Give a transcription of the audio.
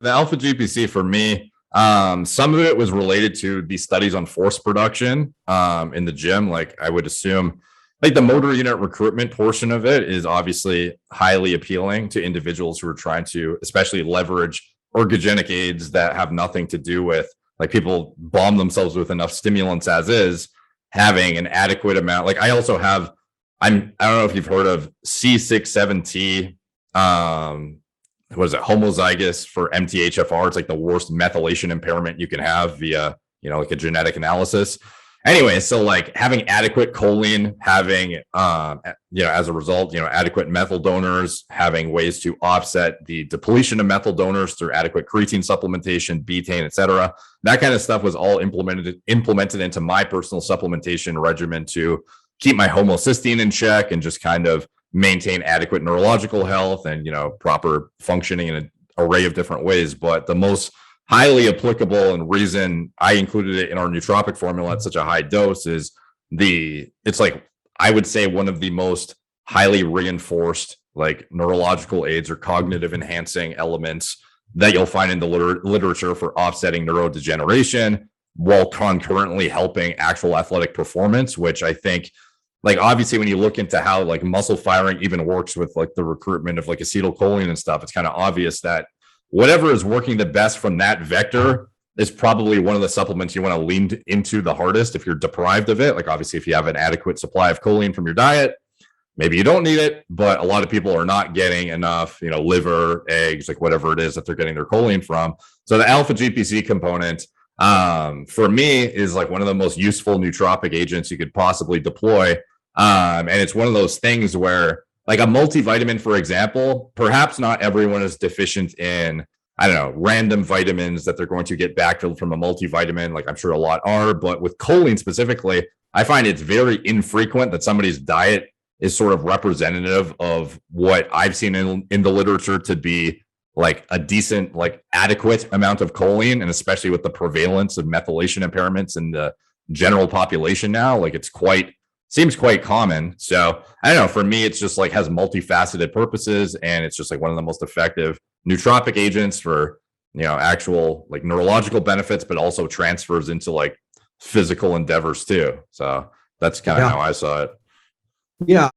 The alpha GPC for me, some of it was related to the studies on force production in the gym. Like I would assume, like the motor unit recruitment portion of it is obviously highly appealing to individuals who are trying to, especially leverage ergogenic aids that have nothing to do with, like, people bomb themselves with enough stimulants as is, having an adequate amount. Like I also have, I don't know if you've heard of C67T. What is it, homozygous for MTHFR? It's like the worst methylation impairment you can have via, like a genetic analysis. Anyway, so like having adequate choline, having, as a result, adequate methyl donors, having ways to offset the depletion of methyl donors through adequate creatine supplementation, betaine, et cetera. That kind of stuff was all implemented into my personal supplementation regimen to keep my homocysteine in check and just kind of maintain adequate neurological health and, proper functioning in an array of different ways. But the most highly applicable and reason I included it in our nootropic formula at such a high dose is it's like, I would say, one of the most highly reinforced like neurological aids or cognitive enhancing elements that you'll find in the literature for offsetting neurodegeneration while concurrently helping actual athletic performance, which I think, like, obviously when you look into how like muscle firing even works with like the recruitment of like acetylcholine and stuff, it's kind of obvious that whatever is working the best from that vector is probably one of the supplements you want to lean into the hardest if you're deprived of it. Like, obviously, if you have an adequate supply of choline from your diet, maybe you don't need it, but a lot of people are not getting enough, liver, eggs, like whatever it is that they're getting their choline from. So the alpha GPC component, for me, is like one of the most useful nootropic agents you could possibly deploy. And it's one of those things where, like a multivitamin, for example, perhaps not everyone is deficient in, I don't know, random vitamins that they're going to get backfilled from a multivitamin. Like I'm sure a lot are, but with choline specifically, I find it's very infrequent that somebody's diet is sort of representative of what I've seen in the literature to be like a decent, like adequate amount of choline. And especially with the prevalence of methylation impairments in the general population now, like seems quite common. So I don't know, for me, it's just like has multifaceted purposes, and it's just like one of the most effective nootropic agents for, actual like neurological benefits, but also transfers into like physical endeavors too. So that's kind of how I saw it. Yeah,